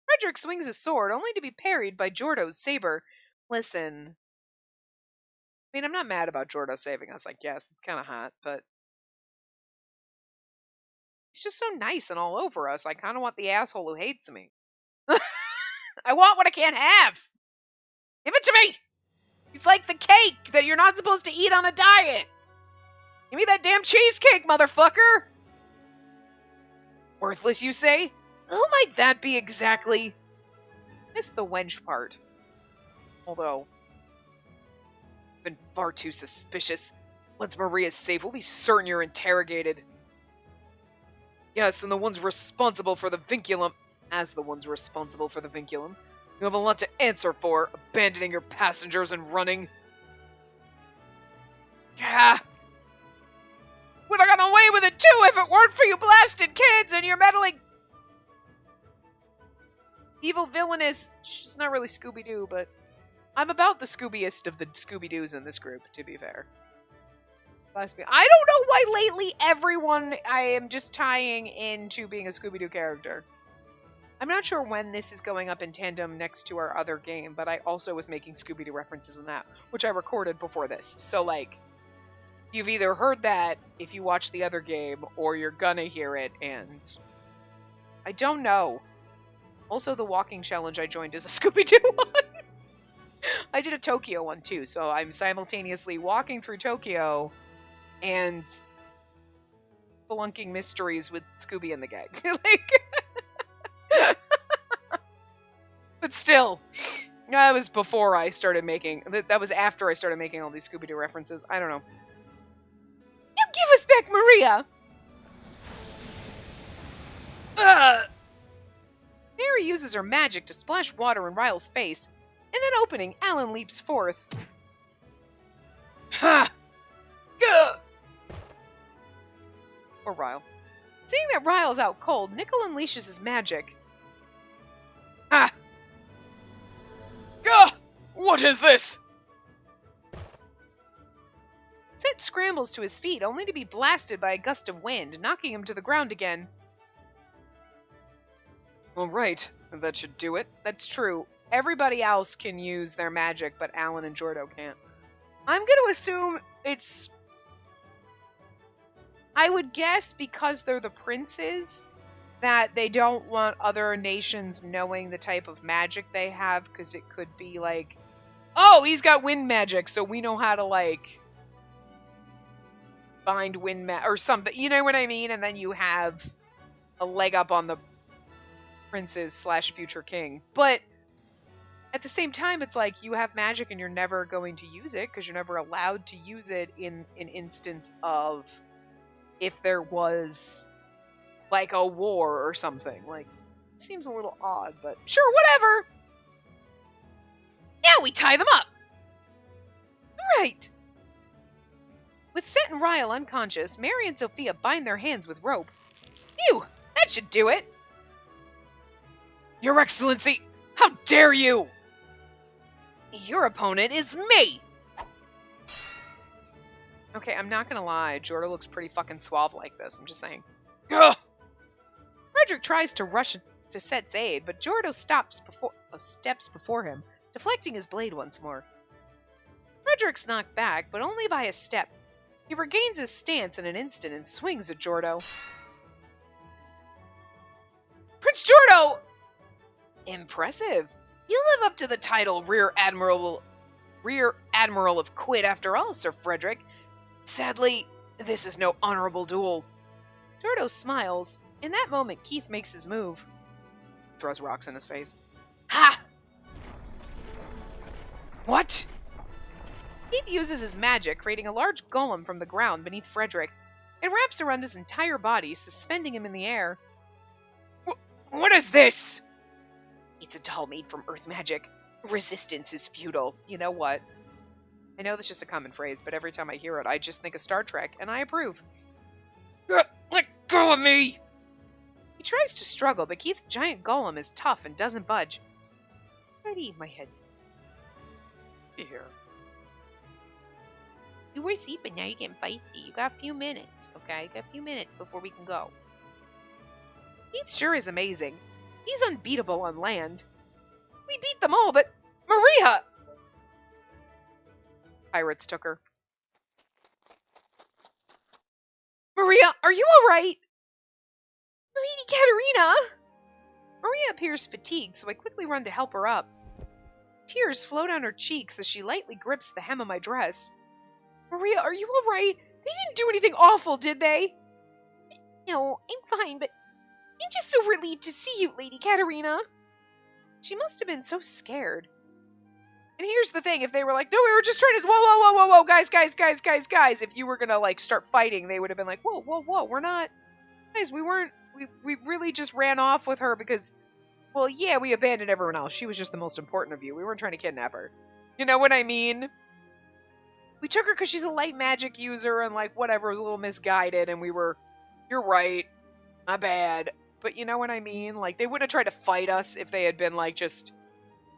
Frederick swings his sword, only to be parried by Jordo's saber. Listen. I mean, I'm not mad about Jordo saving us, I guess. It's kind of hot, but... He's just so nice and all over us. I kind of want the asshole who hates me. I want what I can't have! Give it to me! He's like the cake that you're not supposed to eat on a diet! Give me that damn cheesecake, motherfucker! Worthless, you say? Who might that be exactly? Missed the wench part. Although, I've been far too suspicious. Once Maria's safe, we'll be certain you're interrogated. Yes, and the ones responsible for the vinculum, you have a lot to answer for, abandoning your passengers and running. Ah! Would have gotten away with it too if it weren't for you blasted kids and your meddling... Evil Villainess. She's not really Scooby-Doo, but I'm about the Scoobiest of the Scooby-Doos in this group, to be fair. I don't know why lately everyone I am just tying into being a Scooby-Doo character. I'm not sure when this is going up in tandem next to our other game, but I also was making Scooby-Doo references in that, which I recorded before this. So, like, you've either heard that if you watch the other game, or you're gonna hear it, and I don't know. Also, the walking challenge I joined is a Scooby-Doo one. I did a Tokyo one, too, so I'm simultaneously walking through Tokyo and spelunking mysteries with Scooby and the gang. But still, that was before I started making... That was after I started making all these Scooby-Doo references. I don't know. You give us back Maria! Mary uses her magic to splash water in Ryle's face. In that opening, Alan leaps forth. Ha! Gah! Or Ryle. Seeing that Ryle's out cold, Nickel unleashes his magic. Ha! Gah! What is this? Set scrambles to his feet, only to be blasted by a gust of wind, knocking him to the ground again. All right, that should do it. That's true. Everybody else can use their magic, but Alan and Jordo can't. I'm going to assume it's... I would guess because they're the princes, that they don't want other nations knowing the type of magic they have, because it could be like, oh, he's got wind magic, so we know how to, like, find wind magic, or something. You know what I mean? And then you have a leg up on the princes / future king. But at the same time, it's like you have magic and you're never going to use it because you're never allowed to use it in an instance of if there was like a war or something. Like, it seems a little odd, but sure, whatever. Now we tie them up. All right. With Set and Ryle unconscious, Mary and Sophia bind their hands with rope. Phew, that should do it. Your Excellency, how dare you! Your opponent is me! Okay, I'm not gonna lie, Jordo looks pretty fucking suave like this, I'm just saying. Ugh. Frederick tries to rush to Set's aid, but Jordo steps before him, deflecting his blade once more. Frederick's knocked back, but only by a step. He regains his stance in an instant and swings at Jordo. Prince Jordo! Impressive. You live up to the title Rear Admiral of Quid after all, Sir Frederick. Sadly, this is no honorable duel. Jordo smiles. In that moment, Keith makes his move. Throws rocks in his face. Ha! What? Keith uses his magic, creating a large golem from the ground beneath Frederick, and wraps around his entire body, suspending him in the air. What is this? It's a doll made from earth magic. Resistance is futile. You know what? I know that's just a common phrase, but every time I hear it, I just think of Star Trek, and I approve. Let go of me! He tries to struggle, but Keith's giant golem is tough and doesn't budge. Ready, my head. Here. You were sleeping, now you're getting feisty. You got a few minutes, okay? You got a few minutes before we can go. Keith sure is amazing. He's unbeatable on land. We beat them all, but Maria! Pirates took her. Maria, are you alright? Lady Katerina! Maria appears fatigued, so I quickly run to help her up. Tears flow down her cheeks as she lightly grips the hem of my dress. Maria, are you alright? They didn't do anything awful, did they? No, I'm fine, but I'm just so relieved to see you, Lady Katerina. She must have been so scared. And here's the thing, if they were like, no, we were just trying to, whoa, guys, if you were gonna, like, start fighting, they would have been like, whoa, we're not, guys, we really just ran off with her because, well, yeah, we abandoned everyone else. She was just the most important of you. We weren't trying to kidnap her. You know what I mean? We took her because she's a light magic user and, like, whatever, was a little misguided, and we were, you're right, my bad. But you know what I mean? Like, they wouldn't have tried to fight us if they had been, like, just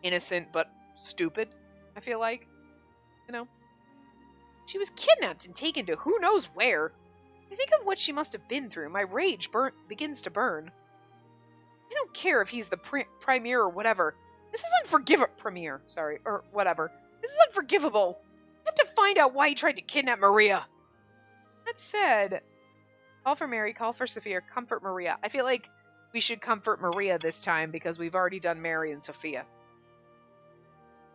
innocent but stupid, I feel like. You know? She was kidnapped and taken to who knows where. I think of what she must have been through. My rage begins to burn. I don't care if he's the premier or whatever. This is unforgivable. Premier, sorry, or whatever. This is unforgivable. I have to find out why he tried to kidnap Maria. That said, call for Mary, call for Sophia, comfort Maria. I feel like we should comfort Maria this time because we've already done Mary and Sophia.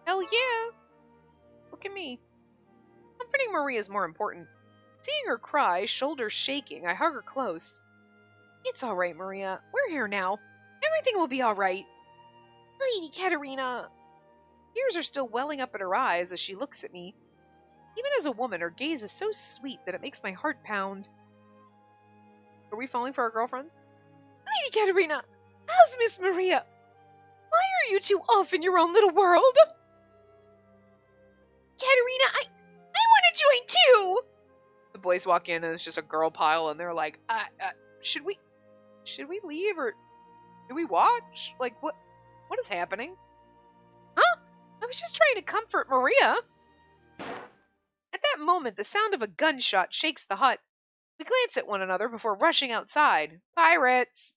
Hell yeah! Look at me. Comforting Maria is more important. Seeing her cry, shoulders shaking, I hug her close. It's alright, Maria. We're here now. Everything will be alright. Lady Katerina! Tears are still welling up in her eyes as she looks at me. Even as a woman, her gaze is so sweet that it makes my heart pound. Are we falling for our girlfriends? Lady Katerina! How's Miss Maria? Why are you two off in your own little world? Katerina, I want to join too! The boys walk in and it's just a girl pile and they're like, should we leave or do we watch? Like, what is happening? Huh? I was just trying to comfort Maria. At that moment, the sound of a gunshot shakes the hut. We glance at one another before rushing outside. Pirates!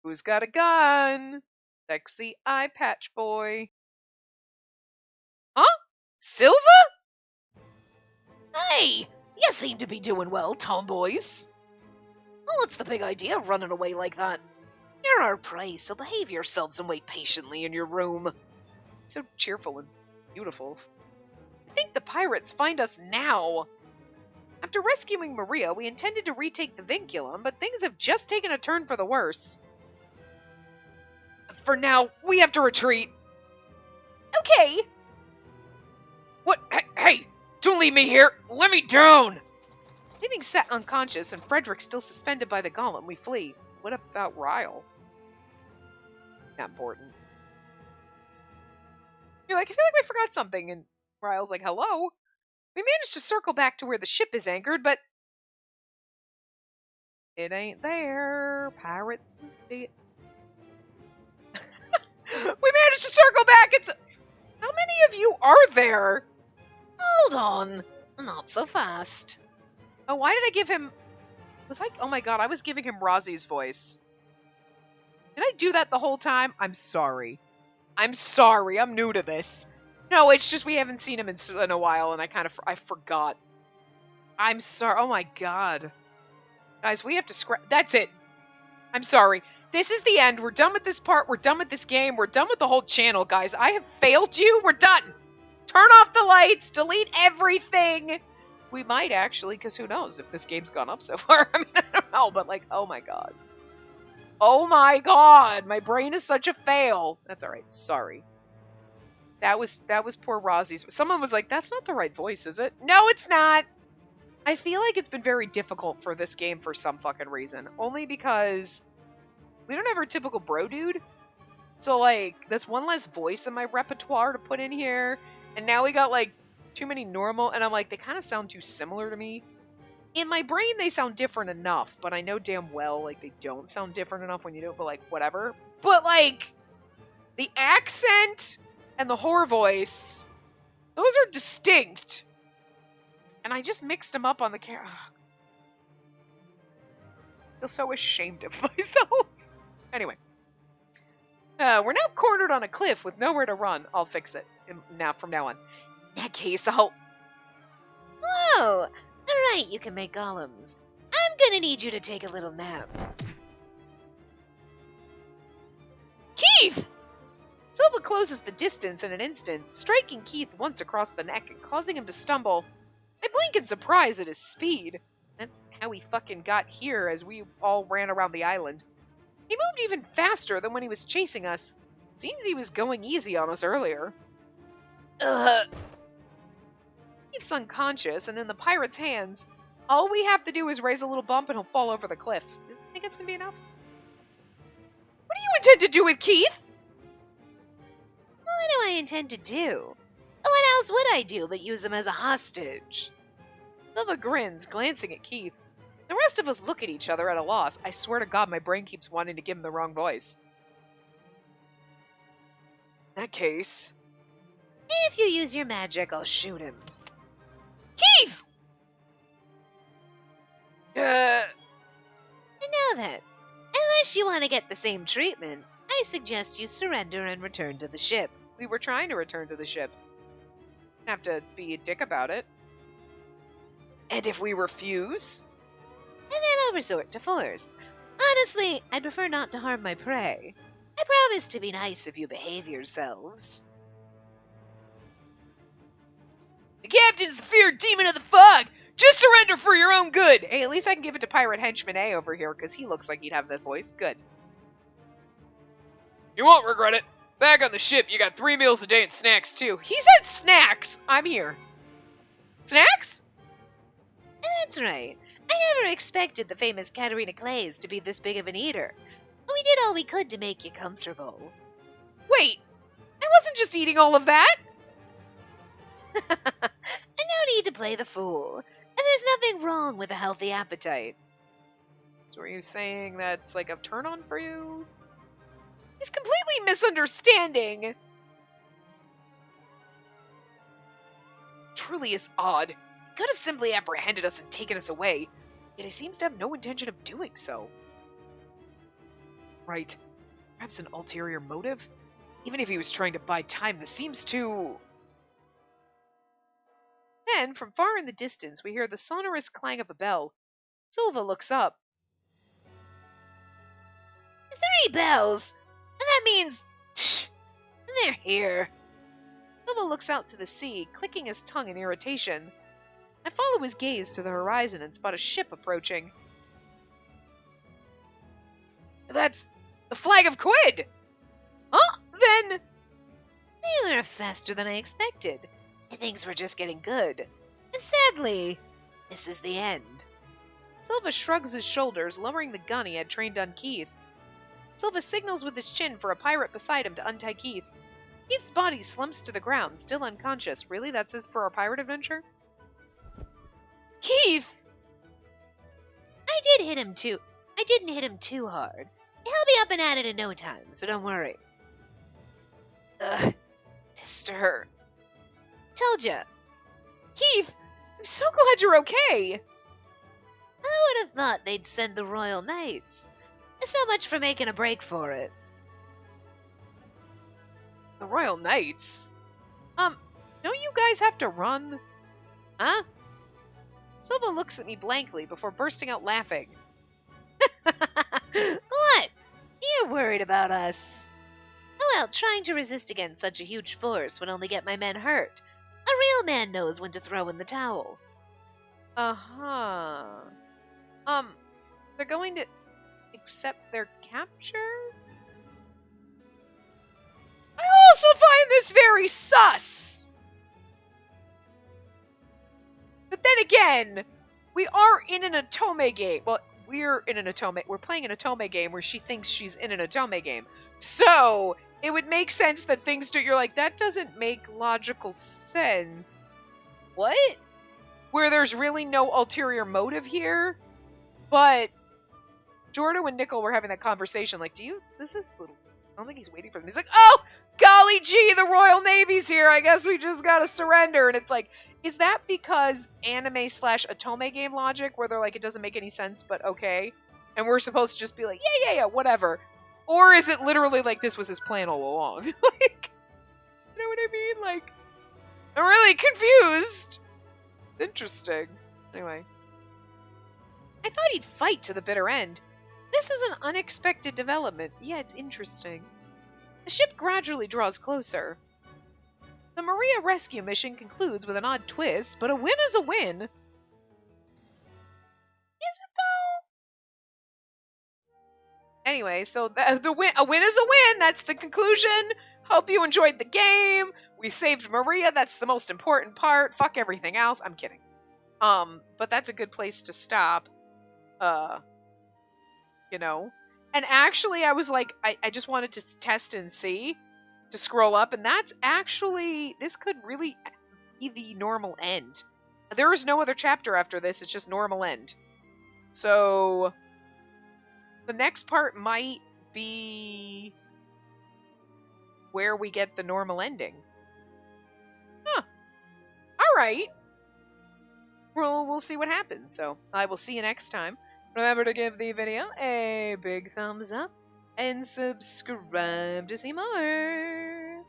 Who's got a gun? Sexy eye patch boy. Huh? Silva? Hey! You seem to be doing well, tomboys. Well, what's the big idea running away like that? You're our prey, so behave yourselves and wait patiently in your room. So cheerful and beautiful. I think the pirates find us now. After rescuing Maria, we intended to retake the vinculum, but things have just taken a turn for the worse. For now, we have to retreat. Okay. What? Hey! Don't leave me here! Let me down! Leaving Set unconscious and Frederick still suspended by the golem, we flee. What about Ryle? Not important. You're like, I feel like we forgot something, and Ryle's like, hello? We managed to circle back to where the ship is anchored, but it ain't there. Pirates. We managed to circle back. It's how many of you are there? Hold on. Not so fast. Oh, why did I give him... oh my god, I was giving him Rozzy's voice. Did I do that the whole time? I'm sorry. I'm sorry, I'm new to this. No, it's just we haven't seen him in a while, and I forgot. I'm sorry. Oh my god. Guys, we have to scrap... That's it. I'm sorry. This is the end. We're done with this part. We're done with this game. We're done with the whole channel, guys. I have failed you. We're done. Turn off the lights. Delete everything. We might actually, because who knows if this game's gone up so far. I mean, I don't know, but like, oh my god. Oh my god. My brain is such a fail. That's alright. Sorry. That was poor Rosie's. Someone was like, "That's not the right voice, is it?" No, it's not. I feel like it's been very difficult for this game for some fucking reason. Only because we don't have our typical bro dude. So, like, that's one less voice in my repertoire to put in here. And now we got, like, too many normal. And I'm like, they kind of sound too similar to me. In my brain, they sound different enough. But I know damn well, like, they don't sound different enough when you do it. But, like, whatever. But, like, the accent and the horror voice, those are distinct. And I just mixed them up on the camera. I feel so ashamed of myself. Anyway. We're now cornered on a cliff with nowhere to run. I'll fix it from now on. In that case, I'll... Whoa! Alright, you can make golems. I'm gonna need you to take a little nap. Keith! Silva closes the distance in an instant, striking Keith once across the neck and causing him to stumble. I blink in surprise at his speed. That's how he fucking got here as we all ran around the island. He moved even faster than when he was chasing us. Seems he was going easy on us earlier. Keith's unconscious and in the pirate's hands. All we have to do is raise a little bump and he'll fall over the cliff. Do you think it's gonna be enough? What do you intend to do with Keith? What do I intend to do? What else would I do but use him as a hostage? Silva grins, glancing at Keith. The rest of us look at each other at a loss. I swear to God, my brain keeps wanting to give him the wrong voice. In that case... If you use your magic, I'll shoot him. Keith! Now then, unless you want to get the same treatment, I suggest you surrender and return to the ship. We were trying to return to the ship. Have to be a dick about it. And if we refuse? And then I'll resort to force. Honestly, I'd prefer not to harm my prey. I promise to be nice if you behave yourselves. The captain's the feared demon of the fog! Just surrender for your own good! Hey, at least I can give it to Pirate Henchman A over here, because he looks like he'd have that voice. Good. You won't regret it. Back on the ship, you got 3 meals a day and snacks, too. He said snacks! I'm here. Snacks? And that's right. I never expected the famous Katerina Clays to be this big of an eater. But we did all we could to make you comfortable. Wait, I wasn't just eating all of that! And no need to play the fool. And there's nothing wrong with a healthy appetite. So are you saying that's like a turn-on for you? He's completely misunderstanding! Truly is odd. He could have simply apprehended us and taken us away, yet he seems to have no intention of doing so. Right. Perhaps an ulterior motive? Even if he was trying to buy time, this seems too... Then, from far in the distance, we hear the sonorous clang of a bell. Silva looks up. 3 bells! And that means... they're here. Silva looks out to the sea, clicking his tongue in irritation. I follow his gaze to the horizon and spot a ship approaching. That's the flag of Quid! Huh? Then... They were faster than I expected. Things were just getting good. And sadly, this is the end. Silva shrugs his shoulders, lowering the gun he had trained on Keith. Silva signals with his chin for a pirate beside him to untie Keith. Keith's body slumps to the ground, still unconscious. Really? That's his for our pirate adventure? Keith! I didn't hit him too hard. He'll be up and at it in no time, so don't worry. Sister. Told ya. Keith, I'm so glad you're okay. I would have thought they'd send the Royal Knights. So much for making a break for it. The Royal Knights? Don't you guys have to run? Huh? Silva looks at me blankly before bursting out laughing. What? You're worried about us. Oh well, trying to resist against such a huge force would only get my men hurt. A real man knows when to throw in the towel. Uh-huh. They're going to accept their capture? I also find was very sus. But then again, we are in an Otome game. Well, we're playing an Otome game where she thinks she's in an Otome game. So, it would make sense that things you're like, that doesn't make logical sense. What? Where there's really no ulterior motive here. But Jordo and Nickel were having that conversation, like, I don't think he's waiting for them. He's like, oh, golly gee, the Royal Navy's here. I guess we just gotta surrender. And it's like, is that because anime/Otome game logic, where they're like, it doesn't make any sense, but okay? And we're supposed to just be like, yeah, whatever. Or is it literally like this was his plan all along? Like, you know what I mean? Like, I'm really confused. Interesting. Anyway. I thought he'd fight to the bitter end. This is an unexpected development. Yeah, it's interesting. The ship gradually draws closer. The Maria rescue mission concludes with an odd twist, but a win is a win. Is it though? Anyway, so a win is a win. That's the conclusion. Hope you enjoyed the game. We saved Maria. That's the most important part. Fuck everything else. I'm kidding. But that's a good place to stop. You know. And actually, I was like, I just wanted to test and see, to scroll up, and that's actually, this could really be the normal end. There is no other chapter after this, it's just normal end. So, the next part might be where we get the normal ending. Huh. Alright. We'll see what happens, so I will see you next time. Remember to give the video a big thumbs up and subscribe to see more.